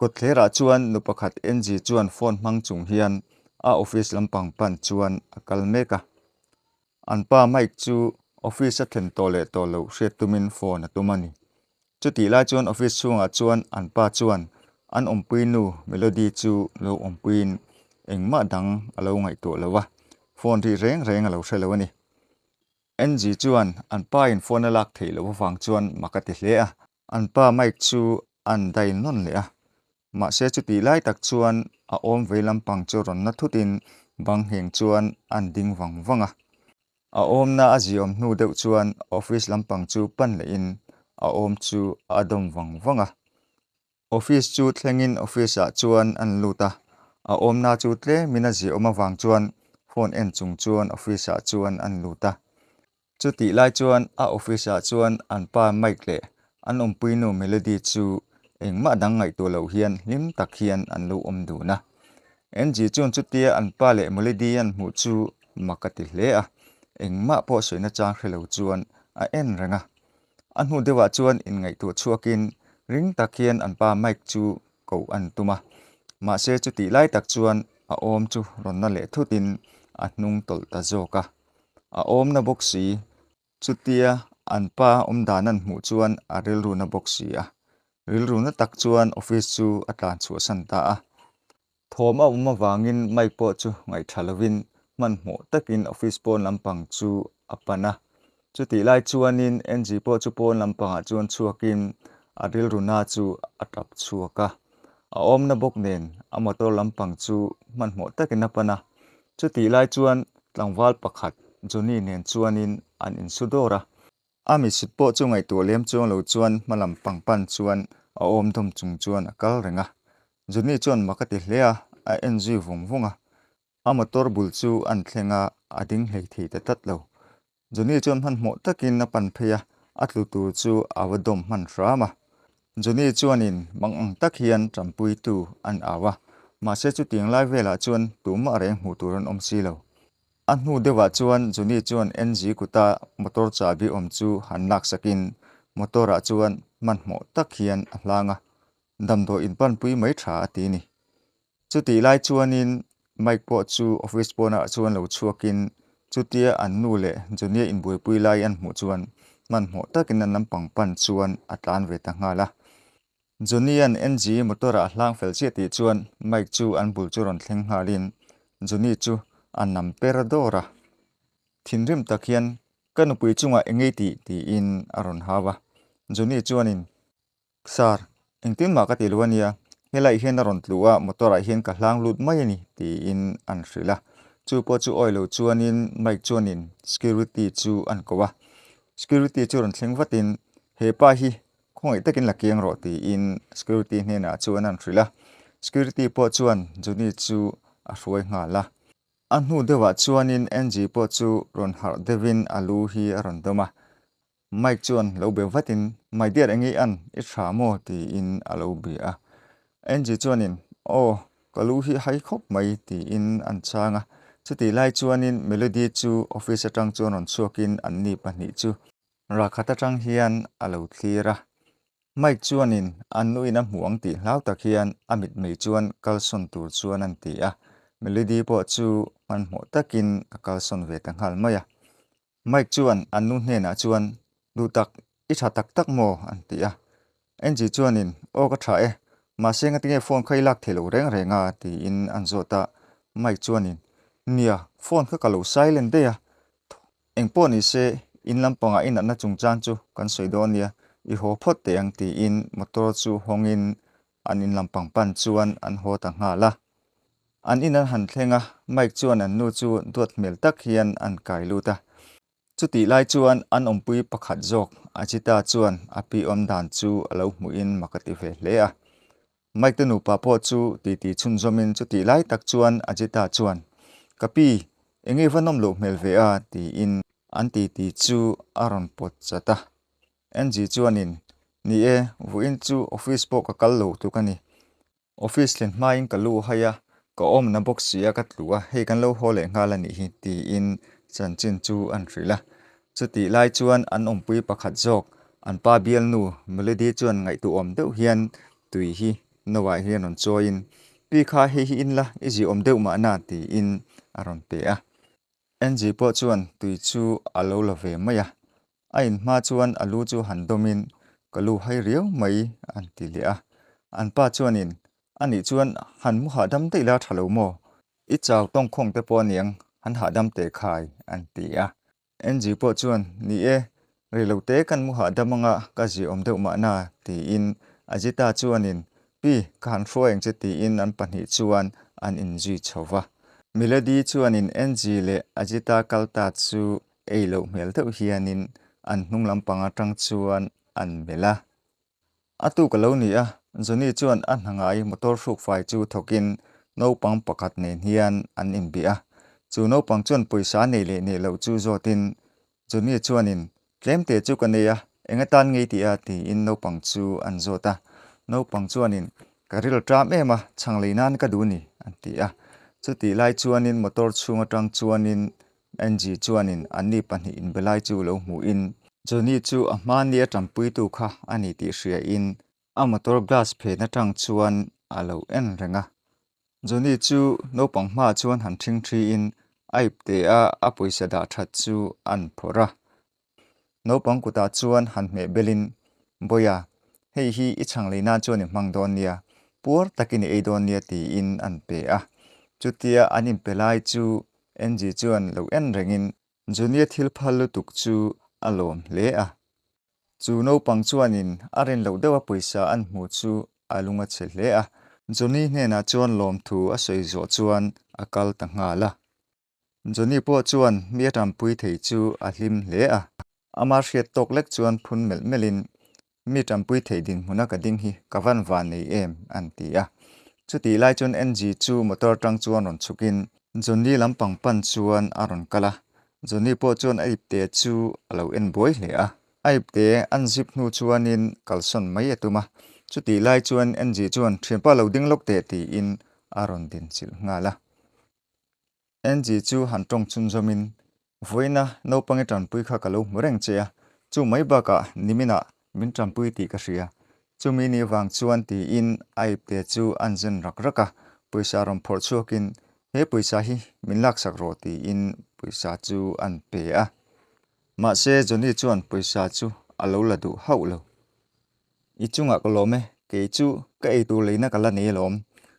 kut thera chuan nu pakhat NG chuan phone hmang chung hian a office lampang pan chuan akal meka an pa mic chu office a thlen tole tolo hriat tumin phone atumani chuti lai chuan office chunga chuan an pa chuan an awmpuinu melody chu lo awmpuin engma dang alo ngai to lowa phone ri reng reng alo hrelo ani NG chuan an pa in phone a lak thei lo wang chuan makati hle a an pa mic chu an dai non le a Mahse chuti lai tak chuan a awm vei lampang chu ron na thutin bang heng chuan an ding wangwanga a awm na a ziom hnu deuh chuan office lampang chu pan le in a awm chu adom wangwanga office chu thlengin office a chuan an luta a awm na chu tle mina zi awma wang chuan phone en chung chuan office a chuan an luta chuti lai chuan a office a chuan an pa mic le an awmpuinu melody chu engma dang ngai to lo hian hlim tak hian an lo om du na NG chuan chutia an pa le melody an hmu chu makati hle a engma po soina chang hrelo chuan a en renga an hmu dewa chuan in ngai tu chuakin ring tak hian an pa mic chu ko an tuma Mahse chuti lai tak chuan a awm chu ron na le thutin a hnung tol ta zoka a awm na boxi chutia an pa omdan an hmu chuan a ril ru na boxi a ril ru na tak chuan office chu a tlan chu san ta a thawm a awma wangin mic po chu ngai thalovin man hmo takin office pon lampang chu apana chuti lai chuanin NG po chu pon lampang a chuan chuakin a ril ru na chu a tap chuaka a awm na bok nen a motor lampang chu man hmo takin apana chuti lai chuan tlangwal pakhat joni nen chuanin an in sudora ami sit po chu ngai tu lem chuang lo chuan malam pangpan chuan a awm dom chung chuan akal renga joni chuan makati hle a NG vungvunga a motor bul chu an thlenga a ding hlei thei ta tat lo joni chuan man hmo takin na pan pheya a tlu tu chu awadom man rama joni chuanin mang ang tak hian trampui tu an awa Mahse chu tiang lai vela chuan tuma reng hmu turan om si lo an hnu dewa chuan joni chuan NG kuta motor chabi om chu han nak sakin motora chuan man hmo tak hian a hlanga damdo in pan pui mai tha ati ni chuti lai chuanin mic po chu office pona chuan lo chuakin chutia an nu le joni in bui pui lai an hmu chuan man hmo takin an lampang pan chuan atlan ve ta ngala joni an NG motora hlang fel che ti chuan mic chu an bul chu ron thleng halin joni chu an nam peradora thinrim takhian kanupui chunga engei ti in aron hawa joni chuanin sar engtin ma ka tilwania helai hian aron tlua motora hian ka hlang lut mai ani ti in an hrila chu po chu oilo chuanin mic chuanin security chu an kowa security chu ron thleng vatin he pa hi khongai takin lakiang ro ti in security hna chuan an hrila security po chuan joni chu a hruai ngala an hnu dewa chuanin NG po chu ron har devin alu hi aron doma mic chuan lo be vatin mai der engi an I thra mo ti in alo bi a NG chuanin kalu hi hai khop mai ti in an changa chuti lai chuanin melody chu office atang chuan on chuakin an ni pahnih chu rakhata tang hian alo tirah mic chuanin an nu in a hmuang ti hlau tak hian amit mei chuan kalson tur chuan an ti a melody po chu man hmo takin a kalson ve ta ngal maya mic chuan an nu hna chuan du tak I tha tak tak mo an ti a NG chuanin ka tha Mahse nga tinge phone khai lak thelo reng renga ti in an zota mic chuanin nia phone kha kalo silent de ya engpo ni se in lampanga in na chungchan chu kan soidonia I ho phot te ang ti in motor chu hongin an in lampang pan chuan an ho ta ngala an in an han thlenga mic chuan an nu chu dot mel tak hian an kai luta chuti lai chuan an ompui pakhat jok achita chuan api om dan chu alo hmu in makati ve hle a mic te nu pa po chu ti chun zomin chuti lai tak chuan achita chuan kapi engei vanom lo mel ve a ti in an ti chu aron pot chata NG chuanin ni vuin chu office po ka kal lo tu kani office len hmain kalu haya ka om na box sia ka tlua he kan lo hole ngala ni hi ti in chanchin chu an hrila chuti lai chuan an ompui pakhat jok an pa bial nu melody chuan ngai tu om deuh hian tui hi nowai hian on choin pi kha hi in la iji om deuh ma na ti in aron pe a NG po chuan tui chu alo la ve maya a in ma chuan alu chu han domin kalu hai riau mai an ti le a an pa chuan in ani chuan han mu ha dam te la thalo mo I chaw tong khong te po niang han ha dam te khai an ti a NG po chuan ni e rilo te kan mu ha damanga ka ji om deuh ma na ti in ajita chuan in pi kan hroeng che ti in an pahnih chuan an in ji chowa Melody chuan in NG le ajita kalta chu eilo mel deuh hianin an hnung lampanga tang chuan an mela atu kalo ni a zoni chuan an hangai motor hruk fai chu thokin nopang pakhat nen hian an in bia chu nopang chuan poisa nei le ne lo chu zotin zoni chuan in tlem te chu kaneya engatan ngei ti a ti in nopang chu an zota nopang chuan in karil tram ema changleinan ka du ni an ti a chuti lai chuan in motor chhunga tang chuan in NG chuan in ani pahnih in belai chu lo mu in Johnny chu a hman nia tampui tu kha ani ti hria in a motor glass phe na tang chuan alo en renga Johnny chu no pangma chuan han thing thri in aip te a poisa da that chu an phora no pangkuta chuan han me belin boya hei hi I changleina chuan I mangdon nia pur takini eidon nia ti in an pe a chutia anin pelai chu NG chuan lo en rengin Johnny thil phalu tuk chu alom le a chu no pang chuan in aren lo dewa poisa an mu chu alunga chle a Johnny hne na chuan lom thu a soi zo chuan akal ta nga la Johnny po chuan miatam pui thei chu a hlim le a amar hriat tok lek chuan phun mel melin miatam pui thei din huna ka ding hi kawan van nei em an ti a chuti lai chuan NG chu motor tang chuan on chukin Johnny lampang pan chuan aron kala Johnny po chuan aip te chu alo en boy le a aip te an zip hnu chuanin kalson mai atuma chuti lai chuan NG chuan thempa lo ding lok te ti in aron din chil nga la NG chu han tong chun zomin voina no pangi tan pui kha kalo mureng che a chu mai ba ka nimina min tan pui ti ka hria chu mi ni wang chuan ti in aip te chu an zen rak raka puisa rom phor chuakin he puisa hi min lak sak ro ti in puisa chu an pe a Mahse Johnny chuan poisa chu alo la du hau lo I chunga ko lome ke chu ka ei tu leina kala ne lom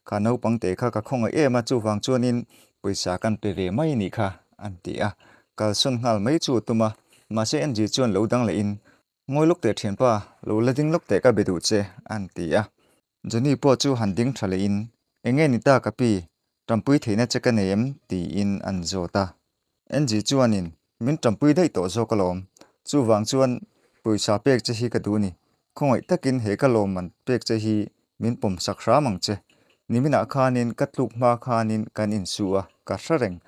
ka no pangte kha ka khonga ema chu wang chuanin poisa kan pe ve mai ni kha an ti a kal son ngal mai chu tuma Mahse NG chuan lo dang le in ngoi lok te thian pa lo la ding lok te ka bedu che an ti a Johnny po chu han ding thale in enge ni ta ka pi tampui theina che ka nem ti in an zota NG chuanin min tampui dei to zo kalom chu wang chuan poisa pek che hi ka du ni khongoi takin he kalom man pek che hi min pom sak hra mang che nimina khanin katluk ma khanin kan in suwa ka hlareng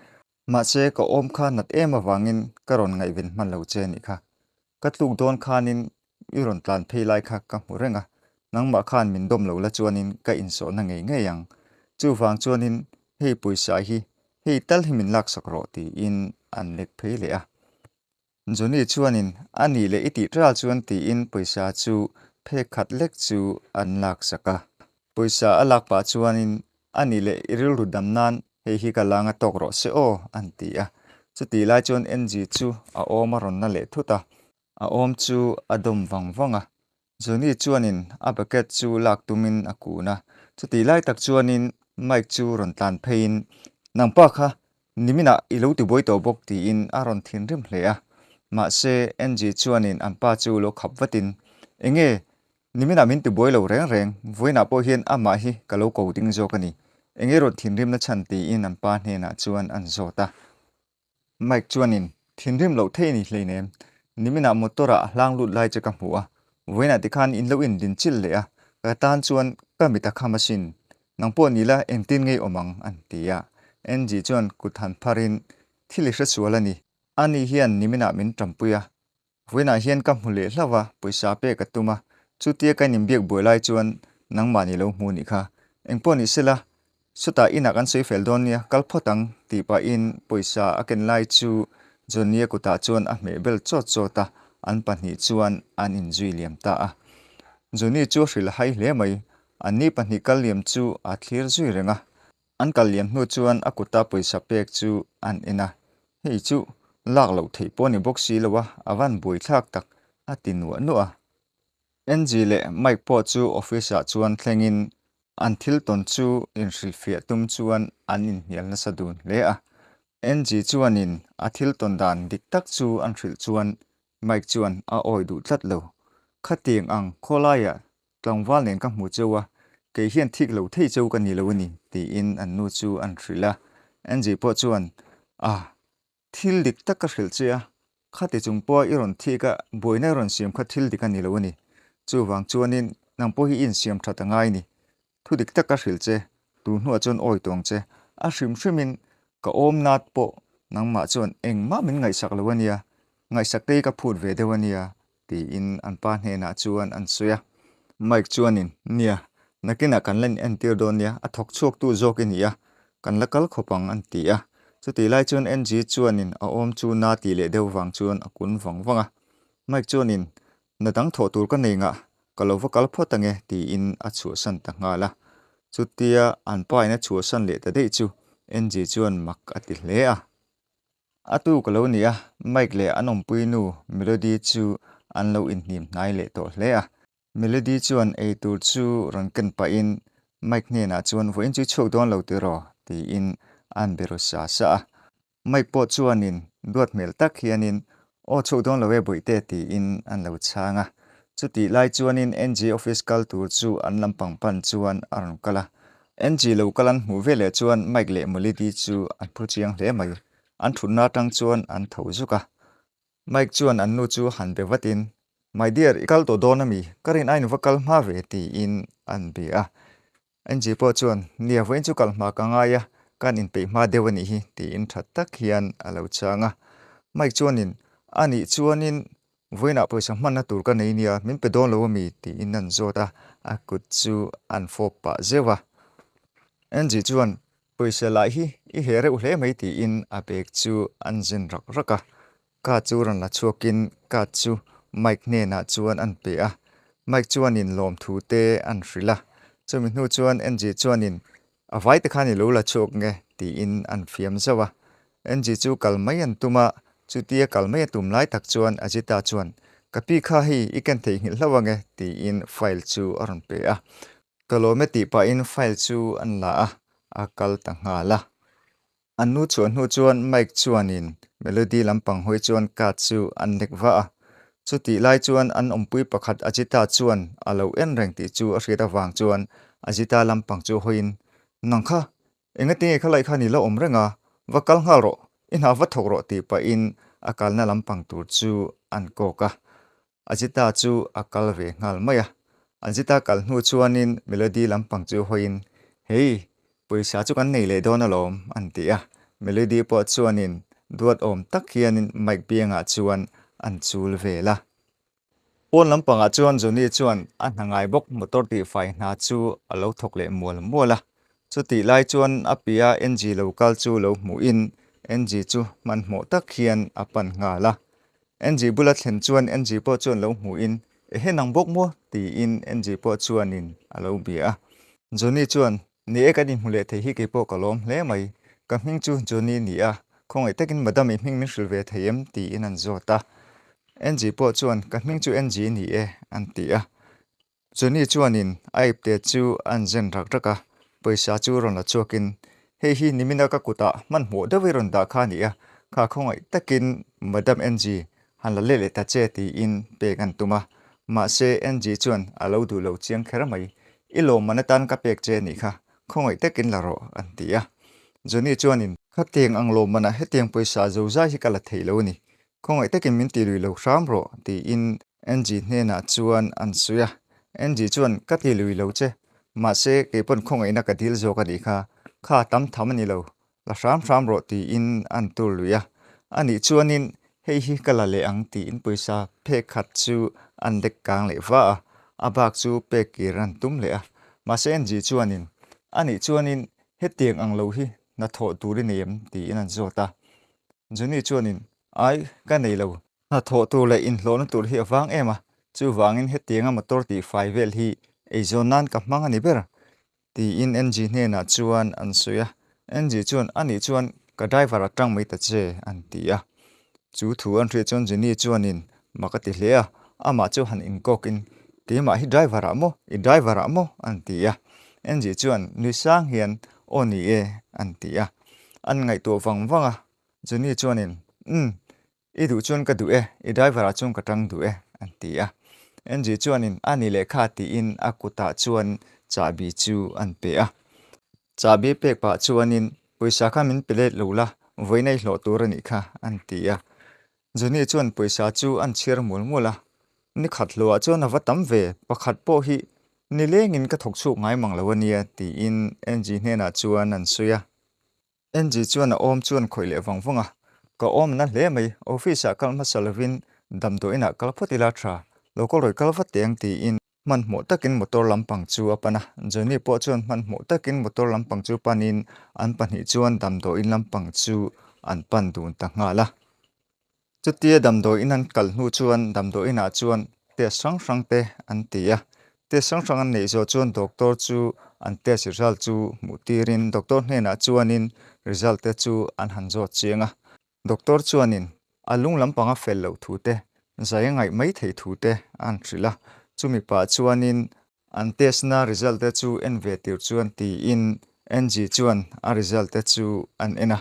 Mahse ka om kha nat ema wangin karon ngai vin man lo che ni kha katluk don khanin iron tlan phei lai kha ka murenga nangma khan min dom lo la chuanin ka in so na ngei ngeyang chu wang chuanin hei poisa hi hei tal hi min lak sak ro ti in an lek phei le a Johnny chuanin ani le iti tral chuan ti in poisa chu phe khat lek chu an lak saka poisa alak pa chuanin ani le iril rudam nan hei hi ka langa tok ro se o an ti a chuti lai chuan NG chu a om ron na le thuta a om chu adom wangwanga Johnny chuanin a bucket chu lak tumin akuna chuti lai tak chuanin mic chu ron tlan phein nangpa kha nimina ilo ti boi to bok ti in aron thin rim hle a Mahse NG chuanin an pa chu lo khap watin enge nimina min ti boi lo reng reng voina po hian ama hi kalo ko ding zo kani enge ro thin rim na chan ti in an pa hne na chuan an zota mic chuanin thin rim lo thei ni hleinem nimina motora hlang lut lai che ka hmu a voina ti khan in lo in din chil le a ka tan chuan ka mi ta kha machine nangpo ni la engtin ngei omang an ti a NG chuan kuthan pharin thili hra sualani ani hian nimina min tampuya voina hian ka hmule hlawa poisa pe ka tuma chutia ka nim biak boilai chuan nangmani lo hmu ni kha engpo ni sela suta ina kan sei feldonia kalphotang ti pa in poisa aken lai chu Johnny kuta chuan a me bel cho cho ta an pani chuan an injui liam ta a Johnny chu hril hai hle mai ani pahnih kal liam chu a thlir zui renga an kal liam hnu chuan a kuta poisa pek chu an ena hei chu lak lo thei pawh ni bawk si lowa awan bui thlak tak a ti hnuah NG le Mike pawh chu office ah chuan thlengin an thil ton chu in hrilhfiah tum chuan an in hnial nasa dun hle a NG chuanin a thil ton dan dik tak chu an hrilh chuan Mike chuan a oi duh tlat lo khatiang ang khawlaia tlangwal nen ka hmu chowa ke hian thik lo thei chau ka ni lo ni ti in an nu chu an hrila NG pawh chuan thil dik tak ka hril chia khati chung pawh i ron thika boina ron siam kha thil dik ani lo ni chu wang chuanin nang pawh hi in siam that angai ni thu dik tak ka hril che tu hnuah chuan oi tawng che a hrim hrimin ka awm nat pawh nangmah chuan engmah min ngaisak lo ania ngaisak te ka phut ve deuh ania ti in an pa hnenah chuan an suya Mike chuanin nia nakina kan len en tir don nia a thok chuak tu zawk i ni a kan la kal khopang an ti a chuti lai chuan NG chuanin a awm chu na ti le deuh wang chuan a kun wangwanga Mike chuanin na dang thaw tur ka nei nga kalo vakal photange ti in a chhuah san ta ngala chutia an pa ina chhuah san le ta dei chu NG chuan mak ati hle a atu kalo nia Mike le an awmpuinu melody chu an lo in hnim hnai le to hle a melody chuan ei tur chu ron ken pa in Mike hnena chuan voin chu chhok don lo ti ro ti in an bero sa sa Mike pawh chuanin duat mel tak hianin o chhok don lo we boite ti in an lo changa chuti lai chuanin NG office kal tur chu an lampang pan chuan aron kala NG lo kalan hmu vele chuan Mike le melody chu an phu chiang hle mai an thunna tang chuan an tho zuka Mike chuan an nu chu han be vatin my dear ikal to donami karin ain vakal ma ve ti in an be a NG pawh chuan nia voin chu kal ma ka ngaya kan in pe ma dewani hi ti in that tak hian alo changa Mike chuanin ani chuanin voina poisa hmanna tur ka nei nia min pe don lo mi ti in an zota a kut chu an fo pa zewa NG chuan poisa lai hi I here u hle mai ti in a pek chu an zin rak raka ka chu ran la chuakin ka chu Mike hnena chuan an pe a Mike chuanin lom thu te an hrila chumi hnu chuan NG chuanin a vai te khani lo la chuak nge ti in an fiam zawa NG chu kalmai an tuma chutia kalmai tum lai tak chuan ajita chuan kapi kha hi ikan thei ngil hlawange ti in file chu aron pe a kalometi pa in file chu an la a kal ta ngala anu chuan Mike chuanin melody lampang hoi chuan ka chu an lekwa a chuti lai chuan an awmpui pakhat ajita chuan alo en reng ti chu a hrita wang chuan ajita lampang chu hoin nangkha engati khalai khani la omrenga vakal ngalo ina vathok ro ti pa in akalna lampang tur chu an koka ajita chu akal ve ngal maya ajita kal hnu chuanin melody lampang chu hoin hei poisa chu kan nei le don alom an ti a melody pawh chuanin duat om tak hianin Mike bianga chuan an chul vela pon lampanga chuan zoni chuan an hangai bok motor ti fai na chu alo thok le mual muala chuti lai chuan apia NG local chu lo mu in NG chu man mo tak hian apan ngala NG bulat thlen chuan NG pawh chuan lo mu in he nang bok mo ti in NG pawh chuanin alo bia zoni chuan ni ekani hmule the hi ke pawh kalom hle mai ka hming chu zoni ni a khongai takin madami hming min hrilve theiam ti in an zota NG pawh chuan ka hming chu NG ni e an ti a zoni chuanin aip te chu an zen rak raka poisa chu ron la chuakin hei hi nimina ka kuta man mo da veron da kha ni a kha khongai takin madam NG han la le ta che ti in pe kan tuma Mahse NG chuan alo du lo chiang khera mai ilo manatan ka pek che ni kha khongai takin la ro an ti a zoni chuanin khatiang anglo mana hetiang poisa zo za hi kala theilo ni khongai takin min ti lui lo ram ro ti in NG hnena chuan an suya NG chuan ka ti lui lo che Mahse ke pon khongai na ka dil zo ka ni kha tam tham ani lo la ram ro ti in an tur luya ani chuanin hei hi kala le ang ti in poisa phe khat chu an dek kang le wa abak chu pe ki ran tum le a Mahse NG chuanin ani chuanin hetiang anglo hi na tho turin nem ti in an zota zuni chuanin ai ka nei lo na tho tu le in hlon tur hi awang ema chu wangin hetianga motor ti fai vel hi zo nan ka hmang ani ber ti in NG hne na chuan an soya NG chuan ani chuan ka driver atang mai ta che an tia chu thu an re chuan jini chuan in makati hle a ama chu han in kokin keima hi driver amo I driver amo an tia NG chuan ni sang hian oni e an tia an ngai to wangwanga jini chuan in I du chuan ka du e I driver a chung ka tang du e an tia NG chuan in ani le kha ti in akuta chuan chabi chu an pe a chabi pek pa chuan in poisa kha min pele lola voinai hlo tur ani kha an tia juni chuan poisa chu an chhir mulmula ni khat lo a chuan avatam ve pakhat po hi ni lengin ka thok chu ngai manglawania ti in NG hne na chuan an suya NG chuan a om chuan khoile wangwanga ka om na hle mai office a kalma salovin damdo ina kalphotila tha local roi kalphat teng ti in man mo takin motor lampang chu apana joni po chuan man mo takin motor lampang chu panin an pani chuan damdo in lampang chu an pan dun ta ngala chutia damdo in an kal hnu chuan damdo ina chuan te sang te an tia te sang an nei zo chuan doctor chu an test result chu mutirin doctor hne na chuanin result te chu an hanzo chenga doctor chuanin alung lampanga fel lo thu te zai ngai mai thei thu te an thrila chumi pa chuanin an test na result te chu en ve tir chuan ti in NG chuan a result te chu an ena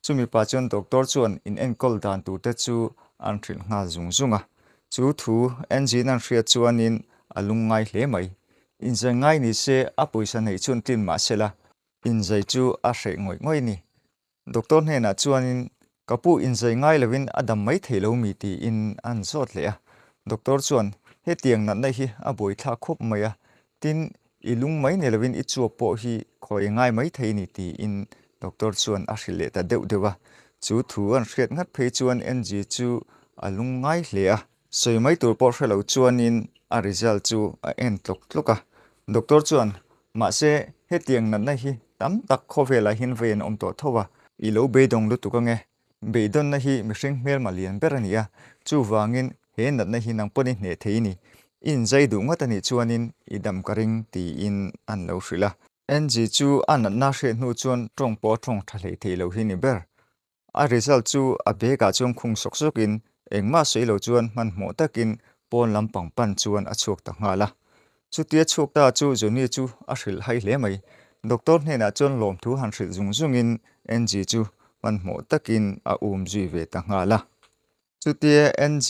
chumi pa chuan doctor chuan in en kol dan tu te chu an thil nga zungzunga chu thu NG nan hria chuanin alungai hle mai in zai ngai ni se a poisa nei chun tin ma sela in zai chu a hrei ngoi ni doctor hne na chuanin kapu in zai ngai lovin adam mai theilo mi ti in an zot le a doctor chuan he tiang na nei hi a boi thla khop mai a tin ilung mai ne lovin I chu po hi khoi ngai mai thei ni ti in doctor chuan a hrile ta deuh dewa chu thu an hriat ngat phei chuan NG chu alung ngai hle a soi mai tur por hrelo chuanin a result chu a en tloka doctor chuan Mahse he tiang na nei hi tam tak khovela hin vein om to thowa I lo beidong lu tuka nge beidon na hi mihring hmel malian berania chu wangin he nat na hi nang poni hne theini in zai du ngatani chuanin idam karing ti in an lo hrila NG chu an na hre hnu chuan tong po thong thalei theilo hi ni ber a result chu a beka chung khung sok sokin engma seilo chuan man mo takin pon lampang pan chuan a chuk ta ngala chu tia chuk ta chu joni chu a hril hai hle mai doctor hne na chuan lom thu han hril zungzungin NG chu man mo takin a zui ve ta ngala chutia NG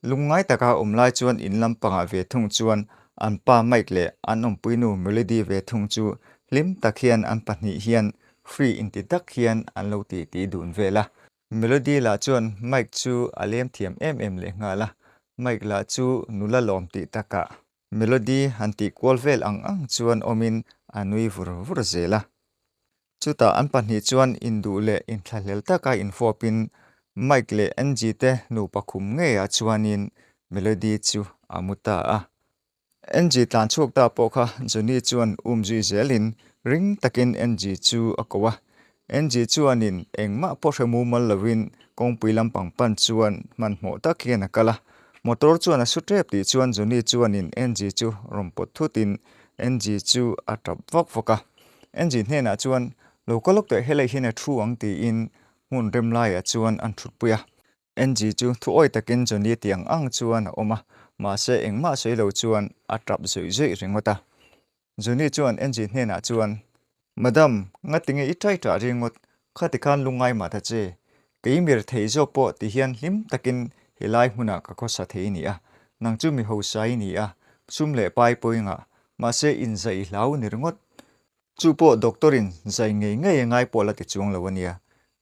lungai taka omlai chuan in lampanga ve thung chuan an pa mic le an awmpuinu melody ve thung chu lim takhian an pahnih hian free intitak hian an lo ti dun vela melody la chuan mic chu alem thiam em le ngala mic la chu nula lom ti taka melody hanti kwal vel ang chuan omin anui vur zela chuta an pahnih chuan indu le in thlahlel taka in fopin mic le NG te nu pakhum nge a chuanin melody chu amuta a NG tlan chuk ta pokha joni chuan zui zelin ring takin NG chu akowa NG chuanin engma po hremu mal lovin kongpui lampang pan chuan man mo takhian akala motor chuan a sutrep ti chuan joni chuanin NG chu rompot thutin NG chu atap vok NG hne na chuan lokalok te helai hina thu ang ti in mun remlai a chuan an thutpuya NG chu thu oi takin joni tiang ang chuan a oma Mahse engma seilo chuan atrap zoi ringota joni chuan NG hne na chuan madam ngatinge itai ta ringot khatikan lungai ma ta che keimir theizo po ti hian hlim takin helai huna ka khosa thei ni a nang chu mi ho sai ni a sumle pai poinga Mahse in zai hlau nirngot chu po doctorin zai ngai pola ti chung lawania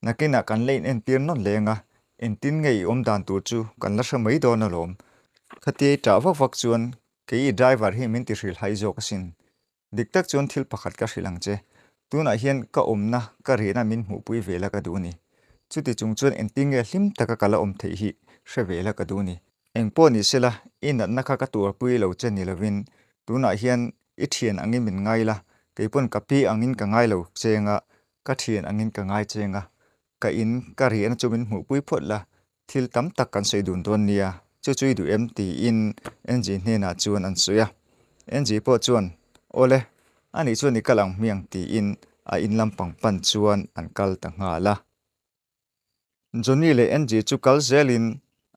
nakina kan lein en tir non lenga en tin ngei om dan tu chu kan la hramai do na lom khati ta vak chuan kei driver hi min ti hril hai zo kasin diktak chuan thil pakhat ka hrilang che tuna hian ka omna ka rena min Nupui vela ka duni chuti chung chuan en tinge hlim taka kala om thei hi hre ka duni engpo ni sela in na kha ka tur pui lo chen ni lovin tuna hian I thian angin min ngai la keipon kapi angin ka ngai lo chenga ka thian angin ka ngai chenga ka in ka ri an chumin Nupui photla thil tam tak kan sei dun don nia chu du em ti in NG hne na chuan an suya NG po chuan ole ani chuan ni kalang miang ti in a in lampang pan chuan an kal ta nga la Johnny le NG chu kal zelin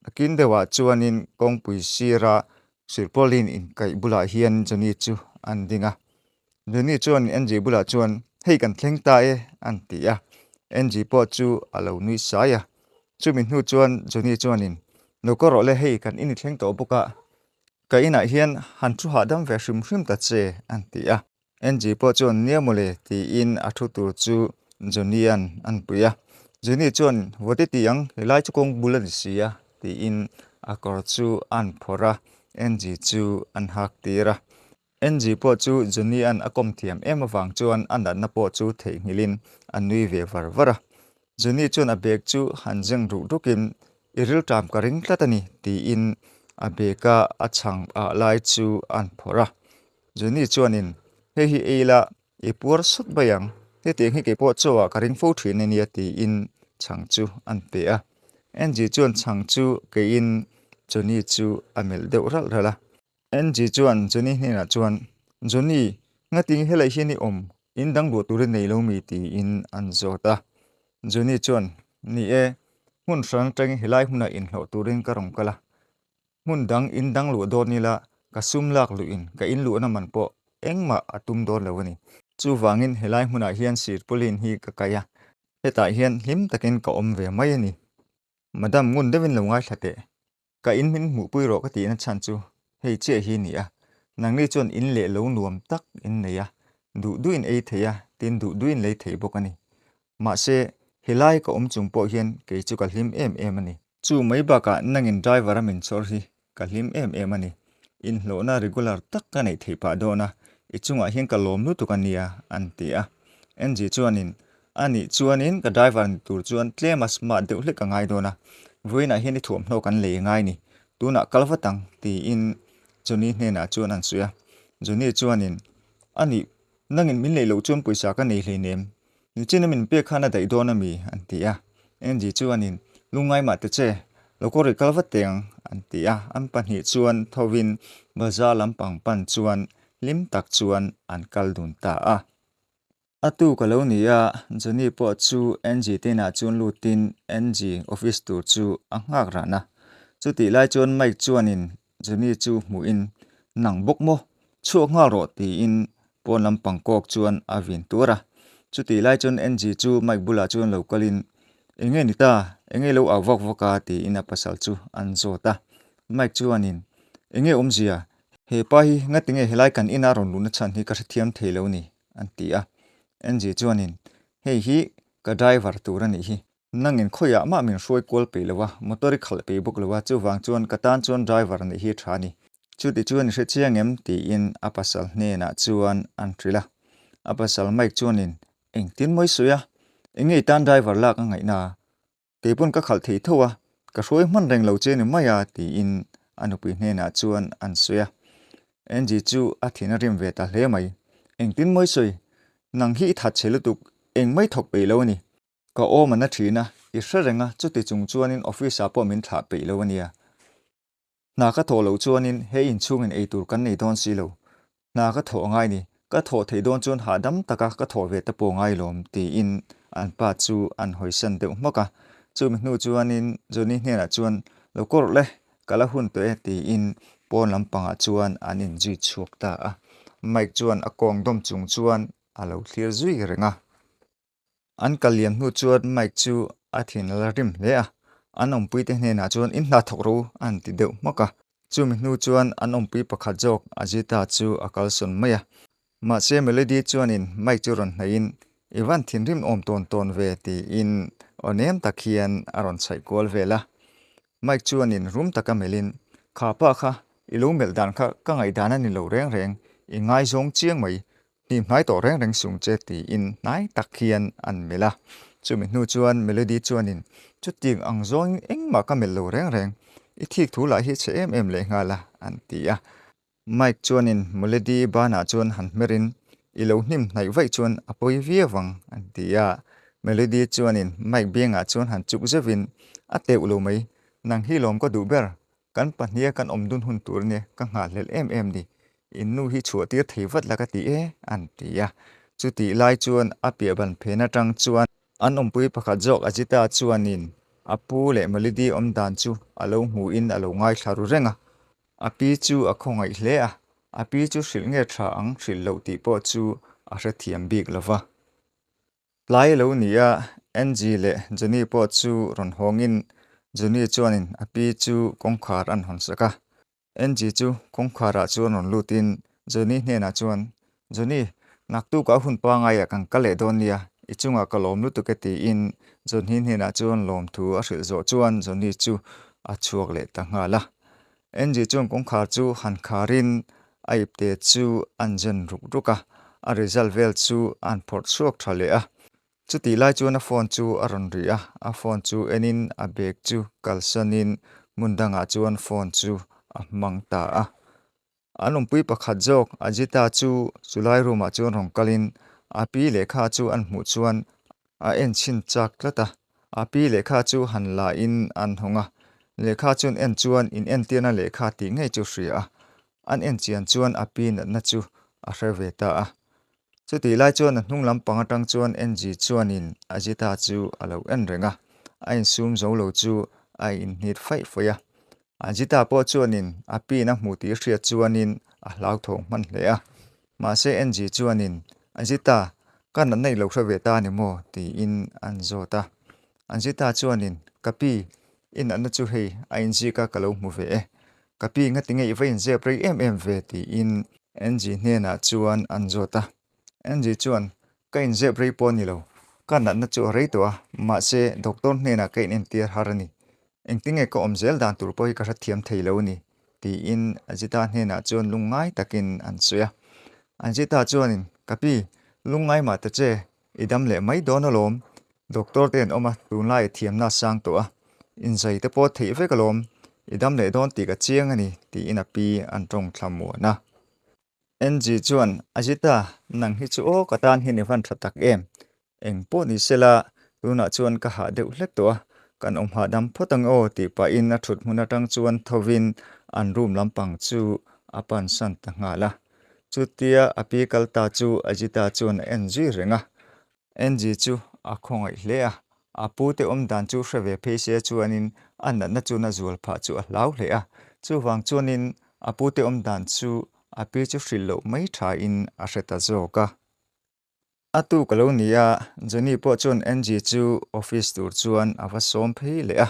akin dewa chuanin kongpui sira sirpolin in kai bula hian Johnny chu an dinga Johnny chuan NG bula chuan hei kan thleng ta e an ti a NG po chu alo nui saya chu min hnu chuan Johnny chuanin no ko ro le hei kan in thleng to boka ka ina hian han chu ha dam ve hrim hrim ta che an ti a NG po chuan niamole ti in a thu tur chu Johnny an puya Johnny chuan vote ti yang helai chu kong bulan sia ti in a kor chu an phora NG chu an hak tira NG po chu Johnny an akom thiam em awang chuan an na po chu thei ngilin an nui ve varvara Johnny chuan a bek chu hanjeng ru dukin iril tam karing tlatani ti in a beka a chang a lai chu an phora Johnny chuanin he hi eila e pur sut bayang he te hi ke po chowa karing fo thin ni ti in chang chu an pe a NG chuan chang chu ke in Johnny chu amel deuh ral rala NG chuan Johnny hna chuan Johnny ngating helai hi ni in dang bo tur nei lo mi ti in an zota Johnny chuan ni e mun sang teng helai huna in hlo turin ka rong kala mun dang in dang lu dor ni la ka sum lak lu in ka in lu na man po engma atum dor lo ni chu wangin helai huna hian sir pulin hi ka kaya heta hian hlim takin ka ve mai ani madam ngun devin lo ngai thate ka in min mu pui ro ka ti na chan chu hei che hi ni a nang ni chon in le lo nuam tak in nei a du in ei theya tin du in lei thei bokani Mahse helai ka chung po hian ke chu ka hlim em ani chu mai ba ka nangin driver amin chor hi ka hlim em ani in hlo na regular tak ka nei thei pa do na ichunga hian ka lom nu tu ka nia an ti a NG chuanin ani chuanin ka driver ni tur chuan claim asma deuh hle ka ngai do na voina hian ni thuam hno kan le ngai ni tuna kalwatang ti in Johnny hne na chuan an suya Johnny chuanin ani nangin min le lo chuan poisa ka nei hle nem ni china min pe khana dai do na mi an ti a NG chuanin lungai ma te che lokori kalwateng an ti a an panhi chuan thowin bazaar lampang pan chuan lim tak chuan an kal dun ta a atu kalonia Johnny po chu NG te na chuan lutin NG office tur chu angak rana chu ti lai chuan mic chuanin Johnny chu mu in nang bok mo chu nga ro ti in pon lampang kok chuan avin tura chu ti lai chuan NG chu mic bula chuan lokalin enge ni ta enge lo awak waka ti in a pasal chu an zota mic chuanin enge omzia he pa hi ngatinge helai kan ina ron lu na chan hi ka thiam theilo ni an ti a NG chuanin hei hi ka driver turani hi nangin khoya ma min roi kol pe lawa motor khal pe buk lawa chu wang chuan katan chuan driver ni hi thani chu ti chuan hre chiangem ti in apasal hne na chuan an trila apasal mic chuanin engtin moi suya enge tan driver lak ngai na te pun ka khal thei thowa ka roi man reng lo che ni maya ti in Nupui hne na chuan an suya NG chu a thina rim ve ta hle mai engtin moi soi nang hi that chelutuk eng mai thok pe lo ni ka o mana thina I hrenga chuti chung chuanin office apo min thla pe lo ania na ka tho lo chuanin he in chungin ei tur kan nei don si lo na ka tho ngai ni ka tho thei don chuan ha dam taka ka tho ve ta po ngai lom ti in an pa chu an hoisan deuh maka chu mi hnu chuanin Johnny hne na chuan lokor le kala hun to e ti in pon lampanga chuan anin ji chuk ta a mic chuan akong dom chung chuan alo clear zui renga an kaliam hnu chuan mic chu a thin la rim le a an ompui te hne na chuan in hla thok ro an ti deuh maka chu mi hnu chuan an ompui pakhat jok ajita chu akal son maya Mahse melody chuanin mic chu ron hnain iwan thin rim om ton ve ti in onem takhian aron chai kol vela mic chuanin room taka melin khapa kha ilu mel dan kha ka ngai dana ni lo reng I ngaizawng chiang mai ni hnai to reng sung che ti in nai takhian an mela chumi hnu chuan melody chuanin chuting angzawng engma ka mel lo reng I thik thu la hi che em le ngala an ti a mic chuanin melody bana chuan han merin ilo hnim hnai vai chuan apoi viawang an ti a melody chuanin mic benga chuan han chuk zawin ateu lo mai nang hi lom ko du ber kan pahnia kan omdun hun tur ne ka nga hlel em ni in nu hi chua tir thei vat laka ti e an tia chu ti lai chuan a pia ban phena tang chuan an ompui pakhat zawk ajita chuanin apu le melody om dan chu alo hmu in alo ngai thlaru renga api chu a khongai hle a api chu hrilh nge tha ang hrilh lo ti po chu a hre thiam bik lova lai lo nia ng le joni po chu ron hongin joni chuanin api chu kongkhar an hon saka ng chu kongkhara chuan ron lutin joni hne na chuan joni naktu ka hun pa ngai a kang kale don nia ichunga kalom lu tu ke ti in joni hne na chuan lom thu a hril zo chuan joni chu a chuak le ta nga la ng chuan kongkhar chu han kharin aipte chu anjen ruk ruka a result vel chu an phort suak thale a chu ti lai chuan a phone chu a ron ri a phone chu enin a bag chu kalsanin mundanga chuan phone chu a mang ta a anum pui pakhat jok ajita chu sulai ruma chuan rong kalin api lekha chu an hmu chuan a en chin chak tlata api lekha chu han la in an honga lekha chun en chuan in en tiana lekha ti ngei chu hria an en chian chuan api na chu a hreveta a chu ti lai chuan a hnung lampang atang chuan ng chuan in ajita chu alo en renga a in sum zo lo chu a in hnit phai foya ajita po chuan in api na hmu ti hria chuan in a hlau thong man hle a Mahse ng chuan in ajita kan nei lo hreveta ni mo ti in an zota ajita chuan in kapi in an chu hei a in ji ka kalo hmu ve e kapi nga tinge i vein je pre em ve ti in ng hne na chuan an zota ng chuan ka in je pre po ni lo kan na chu rei to a Mahse doctor hne na ka in tir harani engtinge ko omzel dan tur po hi ka thiam thei lo ni ti in ajita hne na chuan lungai takin an suya ajita chuan in kapi lungai ma ta che idam le mai don alom doctor ten oma tunlai thiam na sang to a in zai te po thei ve kalom idam le don ti ka chiang ani ti in api an tong thlamu na ng chuan ajita nang hi chu o katan hi ni van thatak em eng po ni sela tuna chuan ka ha deuh hlek to a kan om ha dam photang o ti pa in a thut hmuna tang chuan thovin an room lampang chu apan san ta nga la chu tia api kalta chu ajita chuan ng renga ng chu a khongai hle a apu te om dan chu hreve pheise chuanin an na chu na zual pha chu a hlau hle a chu wang chuanin apu te om dan chu api chu hril lo mai tha in a hreta zoka atu kalonia joni po chuan ng chu office tur chuan awa som phei le a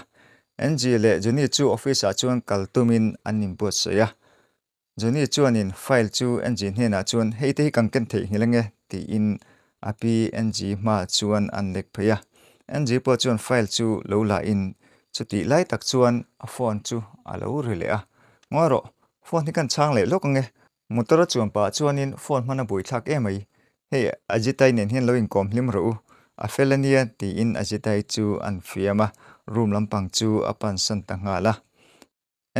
ng le joni chu office a chuan kaltumin anim po soya joni chuan in file chu ng hne na chuan heite hi kangken thei hilenge ti in api ng ma chuan an lek pheya ng po chuan file chu lo la in chuti lai tak chuan a phone chu alo rile a ngoro phone hi kan chang le lokange motor chuan pa chuan in phone mana bui thak emai hei ajitai nen hian lo in kom hlim ro a felania ti in ajitai chu an fiama room lampang chu apan san ta nga la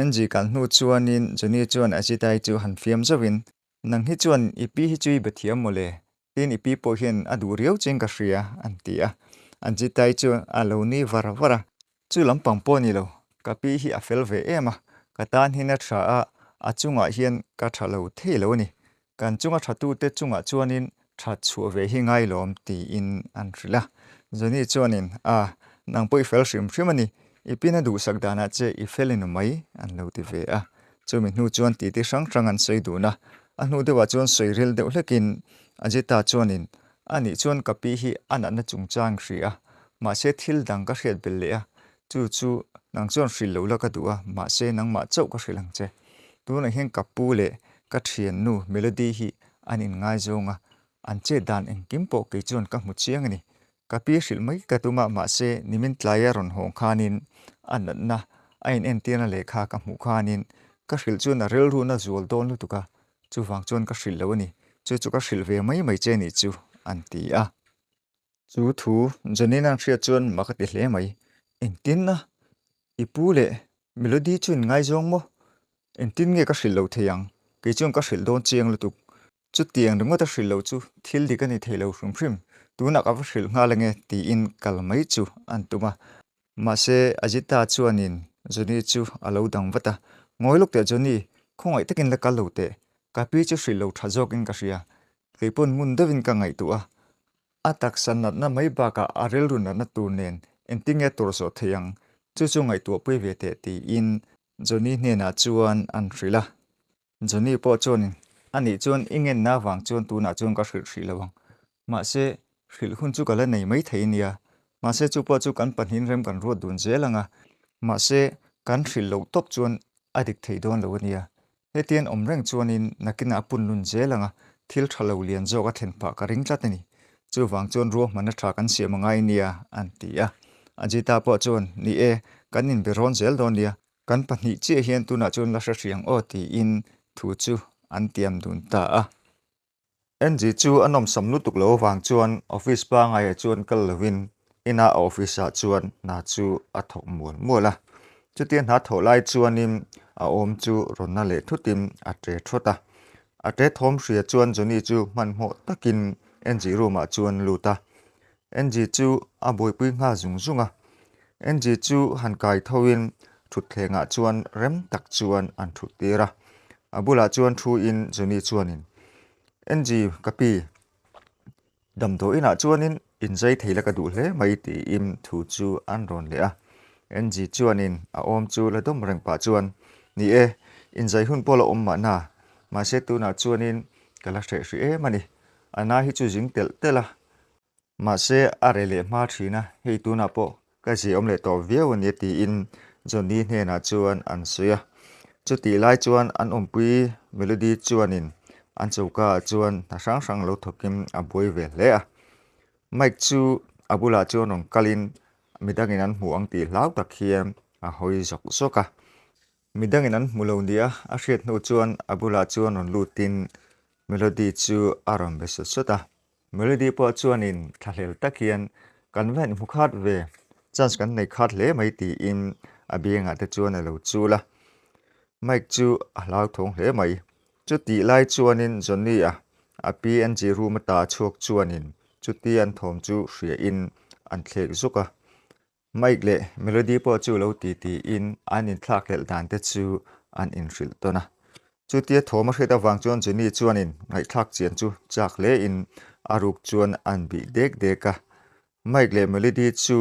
ng kan hnu chuan in joni chuan ajitai chu han fiam zawin nang hi chuan ipi hi chui bethiam mole tin ipi po hian adu riau cheng ka hria an tia ajitai chu alo ni vara chu lampang po ni lo kapi hi a fel ve ema katan hi na tha a achunga hian ka thalo thelo ni kan chunga thatu te chunga chuanin tha chu ve hi ngai lom ti in an rila joni chuanin a nang poi fel hrim hrimani ipina du sakdana che I felin mai an lo ti ve a chumi hnu chuan ti sang an sei du na a hnu dewa chuan soiril deuh hlekin ajita chuanin ani chuan kapi hi an na chungchang hria Mahse thil dang ka hriat bel le a chu nang chuan hril lo la ka du a Mahse nang ma chau ka hrilang che tuna hian kapu le ka thian nu melody hi anin ngaizawng a an che dan eng kimpo ke chuan ka hmu chiang ani kapi hril mai ka tuma Mahse nimin tlaya ron hong khanin an na ain en tiana lekha ka hmu khanin ka hril chuan a rel ru na zual don lu tuka chu wang chuan ka hril lo ani chu ka hril ve mai che ni chu an ti a chu thu jonin ang hria chuan makati hle mai engtin na ipu le melody chun ngaizawng mo engtin nge ka hril lo theiang ke chuan ka hril don chiang lu tuk chu tiang ringo ta hril lo chu thil di ka ni theilo hrim tuna ka hril nga lenge ti in kalmai chu antuma Mahse ajita chuanin joni chu alo dang wata ngoiluk te joni khongai takin la kal lo te kapi chu hri lo tha zawk in ka hria keipon mun deuhin ka ngai tu a atak sanat na mai ba ka arel run na tur nen entinge tur so theiang chu ngai tu pui ve te ti in Johnny hne na chuan an hrila Johnny po chuan ani chuan ingen na wang chuan tu na chuan ka hri lawang Mahse hril hun chu kala nei mai thei nia Mahse chu po chu kan panin rem kan ro dun zelanga Mahse kan hril lo top chuan adik thei don lo nia hetian omreng chuanin nakina pun lun zelanga thil thalo lian zo ka then pa ka ring tlatani chu wang chuan ro man tha kan siam ngai nia an tia ajita po chuan ni e kan in beron zel don nia kan pahnih che hian tuna chuan la hra hriang o ti in thu chu an tiam dun ta a NG chu anom samlu tuk lo wang chuan office pa ngai chuan kal lovin ina office a chuan na chu a thok muala chutian ha tholai chuanin a om chu ronna le thutim a tre thota a tre thom hria chuan Johnny chu manmo takin NG room a chuan luta NG chu a boipui nga zungzunga NG chu han kai thowin thut thlenga chuan rem tak chuan an thu tirah abula chuan thu in Johnny chuanin NG kapi damdo ina chuanin injai theila ka du hle mai ti im thu chu an ron le a NG chuanin a om chu la dom reng pa chuan ni e injai hun pola om ma na Mahse tu na chuanin kala hre hri e mani ana hi chu jing tel tela Mahse arele ma thina hei tu na po ka ji om le to viau ni ti in Johnny hne na chuan an suya chu ti lai chuan an ompui melody chuanin an chauka chuan na sang lo thokim a boi ve le a mic chu abula chuan ong kalin midangin an hmu ang ti hlau tak hiam a hoi zok zoka midangin an hmu lo nia a hriat hnu chuan abula chuan on lutin melody chu aram be sota melody po chuanin thlahlel tak hian kan ven mu khat ve chance kan nei khat le mai ti in abianga te chuan a lo chula mic chu a hlau thong hle mai chu ti lai chuanin Johnny a PNG room ta chhuak chuanin chu ti an thom chu hria in an thlek zuka mic le melody po chu lo ti in an in thlak lel dan te chu an in hril tona chu ti thoma hreta wang chuan Johnny chuanin ngai thlak chian chu chak le in aruk chuan an bi dek deka mic le melody chu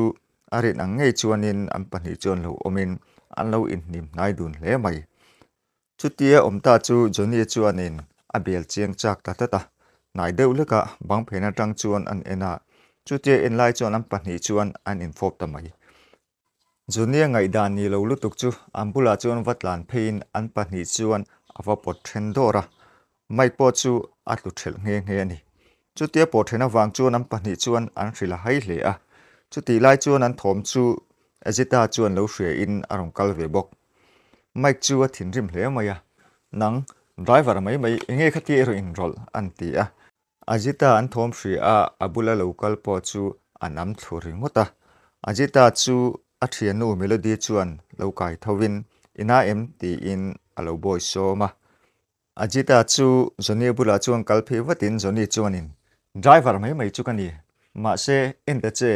arin ang ngei chuanin an pahnih chuan lo omin an lo in nim nai dun hle mai chutia omta chu Johnny chuanin a bel chiang chak ta ta nai deuh leka bang phena tang chuan an ena chutia in lai chuan an pahnih chuan an in fop ta mai Johnny ngai dan ni lo lutuk chu ambula chuan vatlan phein an pahnih chuan awa pot then dora mai po chu a tu thel nge ani chutia po thena wang chuan an pahnih chuan an hrila hai hle a chuti lai chuan an thom chu ajita chuan lo hria in arong kal ve bok Mike chu a thin rim hle maya nang driver mai enge khati ero in rol an ti a ajita an thom hri a abula local po chu anam thuri ngota ajita chu a thianu melody chuan lokai thowin ina em ti in alo boy so ma ajita chu Johnny bula chuan kalphi watin Johnny chuanin driver mai chu kani Mahse enda che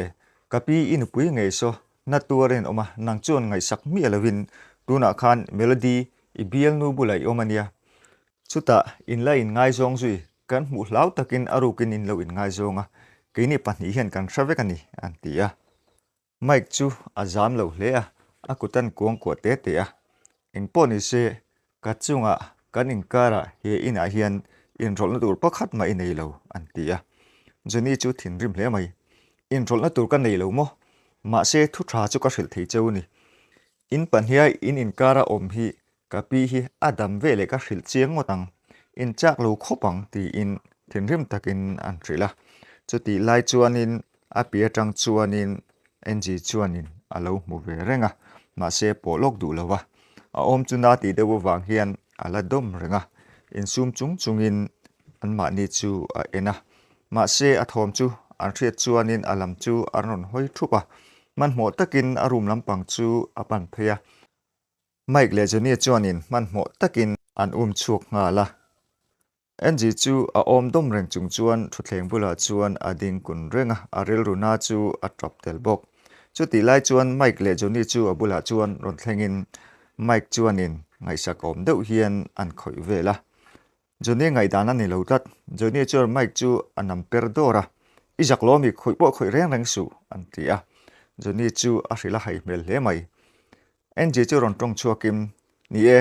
kapi in pui ngei so na tuarin oma nang chuan ngai sak mi alawin tuna khan melody ibial nu bulai omania chuta in la in ngaizawng zui kan hmu hlau takin arukin in lo in ngaizawng a keini pahnih hian kan hravek ani an tia mic chu azam lo hle a akutan kuang ko te a engpo ni se kachunga kan inkara he ina hian in rolna tur pakhat mai nei lo an tia Johnny chu thin rim hle mai in rolna tur kan nei lo mo Mahse thu tha chu ka hril thei cheu ni in panhia in inkara om hi kapi hi adam vele ka hril chiang ngotang in chak lo khopang ti in thinrim takin an thrila chuti lai chuanin a pia tang chuanin NG chuanin alo mu ve renga Mahse polok du lowa a om chuna ti dewa wang hian ala dom renga in sum chungin an ma ni chu a ena Mahse a thom chu an hriat chuanin alam chu arnon hoi thupa man mo takin arum lampang chu apan phaya Mike le Johnny chuanin man mo takin an chuak nga la NG chu a om dom reng chung chuan thuthleng bula chuan a ding kun renga a rel runa chu a trap tel bok chu ti lai chuan Mike le Johnny chu a bula chuan ron thlengin Mike chuanin ngai sak om deuh hian an khoi vela Johnny ngai dan ani lo tat Johnny chu mic chu anam perdora izak lo mi khoi reng su an tia Johnny chu a hrila hai mel hle mai NG chu ron tong chuakim ni e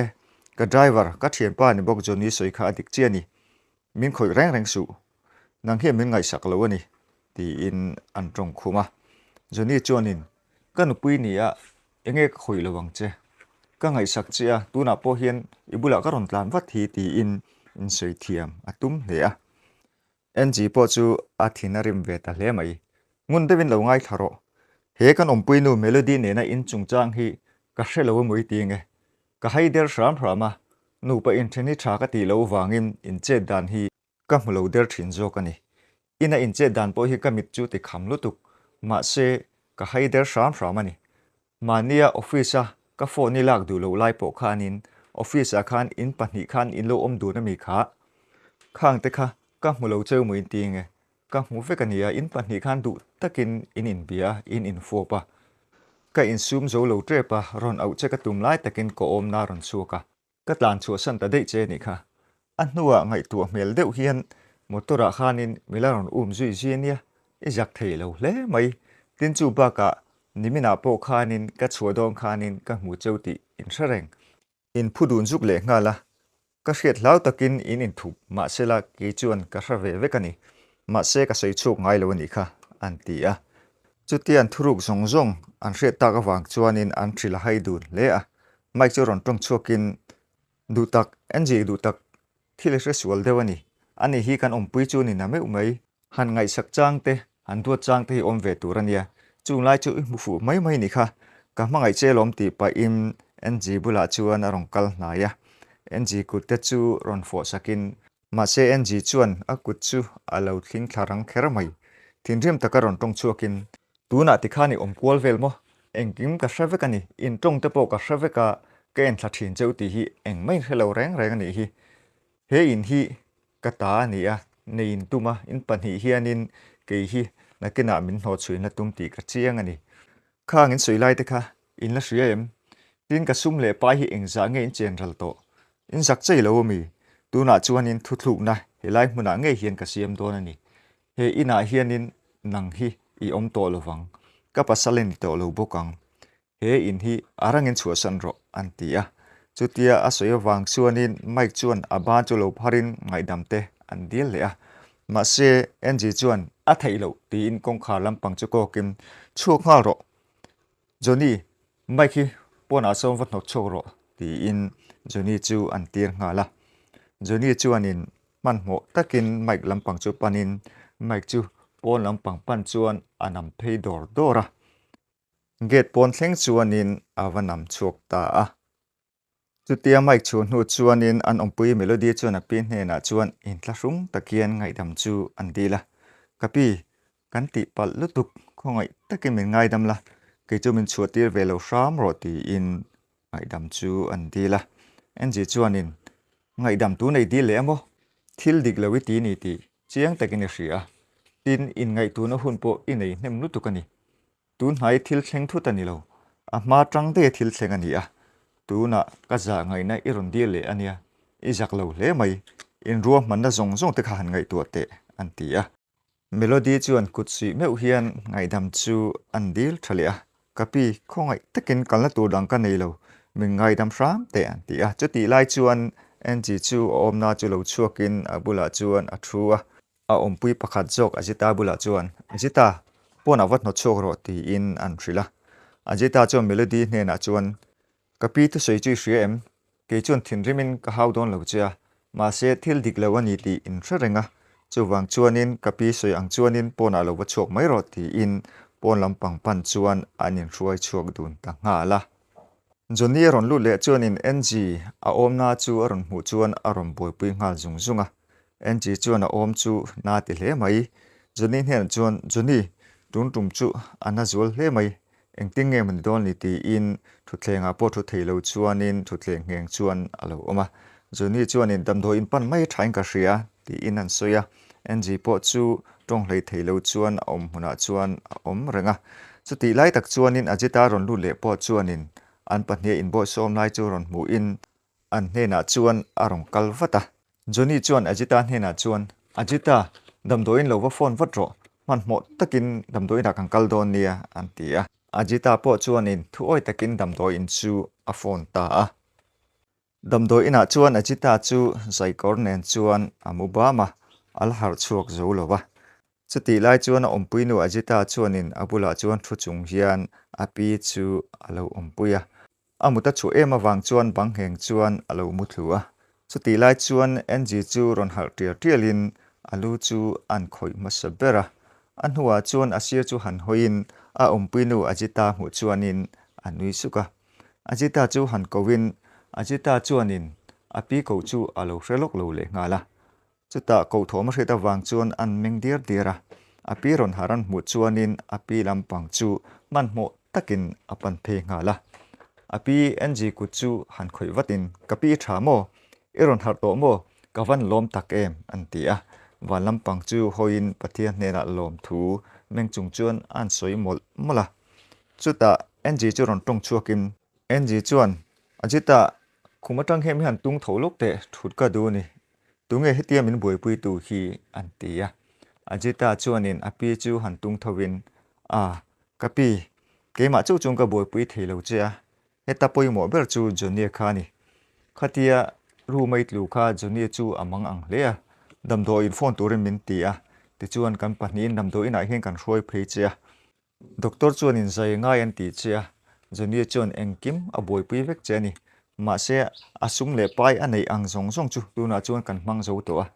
ka driver ka thian pa ni bok Johnny soi kha adik chiani min khoi reng su nang he min ngai sak lo ani ti in an tong khuma Johnny chuanin ka Nupui ni a enge khoi lo wang che ka ngai sak chia tu na po hian ibula ka ron tlan wat hi ti in soi thiam atum le a NG po chu a thinarim ve ta hle mai ngun devin lo ngai tharo he kan awmpuinu melody ne na in chungchang hi ka hrelo moi ti nge ka haider ram rama nu pa in theni tha ka ti lo wangin in che dan hi ka mulo der thin zo kani ina in che dan po hi ka mit chu ti kham lutuk Mahse ka haider ram rama ni mania office ka phone ni lak du lo lai po khanin office khan in pahni khan in lo om du na mi kha khang te kha ka mulo cheu moi ti nge ka mu fe kania in pahni khan du takin in bia in fo pa ka in sum zo lo tre pa ron au che ka tum lai takin ko om na ron chu ka tlan chu san ta dei che ni kha hnuah ngai tu mel deuh hian motora khanin milaron zui ziania izak thei lo hle mai tin chu ba ka nimina po khanin ka chuadong khanin ka mu cheuti in thareng in phudun zuk le ngala ka hriat hlau takin in thup Mahse la ki chuan ka hra ve kani Mahse ka sei chuk ngai lo ni kha an ti a chutian thuruk zong an hriat ta ka wang chuanin an thila hai dun le a mai chu ron tong chuakin du tak NG du tak thil hre sual dewani ani hi kan awmpui chu ni na me umai han ngai sak chang te han du chang te om ve turania chung lai chu mu fu mai ni kha ka mangai che lom ti pa in NG bula chuan arong kal na ya NG kut te chu ron fo sakin Mahse NG chuan a kut chu alo thling thlarang khera mai thinrim takaron tong chuakin tuna ti khani om kwal vel mo engkim ka hravekani in tong te po ka hraveka ke en thlachin cheu ti hi eng mai hello reng ani hi he in hi ka ta ni a nein tuma in panhi hianin ke hi nakina min ho chuina tum ti ka chiang ani khang in soilai te kha in la hriam tin ka sum le pa hi engza nge in chen ral to in zak chei lo mi tuna chuanin thuthluk na helai hmuna nge hian ka siam don ani he ina hianin nang hi i om to lovang ka pasalen to lo bokang he in hi arangin chuasan ro antia chutia asoya wang chuanin mic chuan aba chu lo pharin ngaidam te an dil le a Mahse NG chuan a thailo ti in kong kha lampang chu ko kim chuk ngal ro Johnny mic hi pona som vat no chok ro ti in Johnny chu an tir ngala Johnny chuanin man mo takin mic lampang chu panin mic chu pon lampang pan chuan anam phei dora get pon thleng chuanin awanam chuak ta a chutia mic chu hnu chuanin an awmpui melody chuan a pin hne na chuan in thlahrum takian ngaidam chu an dila kapi kan ti pal lutuk khongai takin min ngaidam la ke chu min chuatir velo ram ro ti in ngaidam chu an dila NG chuanin ngaidam tu nei dil le mo thil dik lo ti ni ti chiang takin hria tin in ngai tu na hun po in nei hnem nu tukani tun hai thil thleng thu tani lo a ma tang de thil thleng ani a tuna ka za ngai na iron dil le ania izak lo le mai in ruwa man na zong te kha han ngai tu te an ti a melody chuan kutsi meu hian ngai dam chu an dil thale a kapi khongai takin kalna tur dang ka nei lo min ngai dam ram te an ti a chuti lai chuan NG chu omna chu lo chuakin abula chuan a thua a awmpui pakhat jok ajita bula chuan ajita pona wat no chok ro ti in an thrila ajita chuan melody hne na chuan kapi tu soi chu hriam ke chuan thinrimin ka hau don lo chia Mahse thil dik lo ani ti in threnga chu wang chuanin kapi soi ang chuanin pona lo wa chok mai ro ti in pon lampang pan chuan anin hruai chuak dun ta nga la Johnny ron lu le chuanin NG a omna chu aron mu chuan aron boipui ngal zunga NG chuan a om chu na ti hle mai Johnny hen chuan Johnny tum chu ana zul hle mai engting nge man don ni ti in thutlenga po thu theilo chuanin thutleng ngeng chuan alo oma Johnny chuanin damdo in pan mai thain ka hria ti in an soya NG po chu tong hlei theilo chuan om huna chuan om renga chuti lai tak chuanin ajita ron lu le po chuanin an pahnia in bo som lai chu ron mu in an hne na chuan arong kalvata Johnny chuan ajita hena chuan ajita damdoin lo wa phone vatro man mo takin damdoi da kangkal don nia antia ajita po chuan in thuoi takin damdoi in chu a phone ta a damdoi ina chuan ajita chu zaikor nen chuan amubama alhar chuak zo lowa chuti lai chuan awmpuinu ajita chuan in abula chuan thu chung hian api chu alo awmpuia amuta chu ema wang chuan bangheng chuan alo muthua chuti lai chuan NG chu ron hal tialin alu chu an khoi masabera hnuah chuan asia chu han hoin a awmpuinu ajita hmu chuanin anui suka ajita chu han kowin ajita chuanin api ko chu alo hrelok lo le ngala chuta ko thoma hreta wang chuan an mengdir dira api ron haran hmu chuanin api lampang chu manmo takin apan phe ngala api NG ku chu han khoi watin kapi thamo iron har to mo kawan lom tak em antia van lampang chu hoin pathian nena lom thu mengchung chuan an soi mol mola chuta NG chu ron tong chuakin NG chuan ajita khumatang hem han tung tholok te thut ka du ni tunge hetiam in boipui tu hi antia ajita chuanin api chu han tung thawin a kapi keima chu chung ka boipui theilo chia heta poimo ber chu jonia khani khatia rumait lu kha jonia chu amang ang lea damdo in phone turin min tia ti chuan kan pahnin damdo in a hen kan hroi phei chia doctor chuan in zai ngai an ti chia jonia chuan engkim a boipui vek cheni Mahse asung le pai anei angzong chu tuna chuan kan hmang zo to a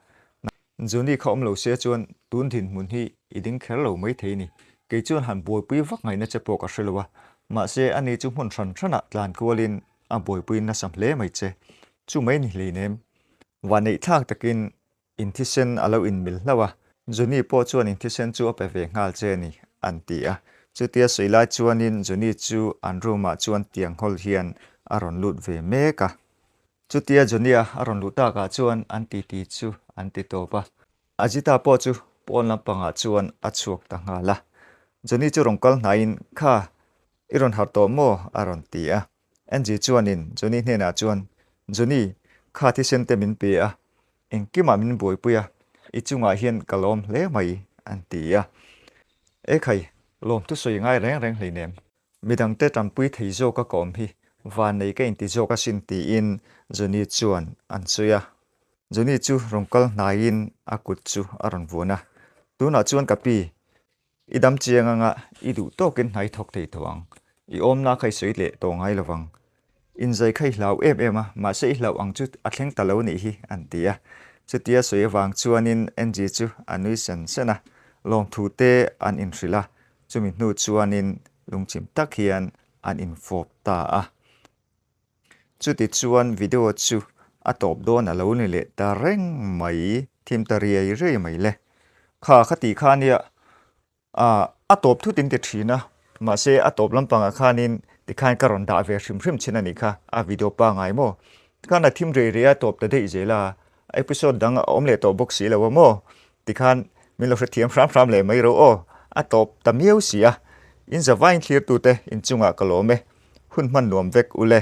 Johnny khom lo se chuan tun thin mun hi iding kher lo mai theini ke chuan han boipui vak ngai na chepo ka hrelowa Mahse ani chu hmun thran thrana tlan kualin a boipui na sam hle mai che chu mai ni hleinem wanei thak takin intisen alo in mil hlawa Johnny po chuan intisen chu pe ve ngal che ni antia chutia soila chuanin Johnny chu anruma chuan tiang hol hian aron lut ve meka chutia Johnny aron luta ka chuan anti ti chu anti topa ajita po chu pon lampanga chuan achuak ta ngala Johnny chu rongkal nain kha iron harto mo aron tia NG chuanin Johnny hena chuan Johnny kha thi sente min pe a engkima min boipuya ichunga hian kalom hle mai antia ekhai lom tu soi ngai reng reng hleinem midang te tampui theizo ka kom hi van nei ka inti zo ka sin ti in Johnny chuan an chuya Johnny chu rongkal nain akut chu aron vuna tuna chuan kapi idam chianga nga idu tokin nai thok thei thawang I omna khai soi le to ngai lawang in zai khai hlau ema Mahse hlau ang chu athleng talo ni hi antia chutia soi wang chuanin NG chu anui sen sena long thu te an in hrila chumi hnu chuanin lungchim tak hian an in fop ta a chuti chuan video chu atop don alo ni le ta reng mai thim tariai rei mai le kha khati khania atop thu tin te thina Mahse atop lampanga khanin tikhan karon da ve hrim china ni kha a video pa ngai mo kana thim re re atop ta dei zela episode dang omle to box si lawa mo tikhan min lo thiam fram le mai ro o atop ta miau sia in za vain clear tu te in chunga kalome hun man nuam vek ule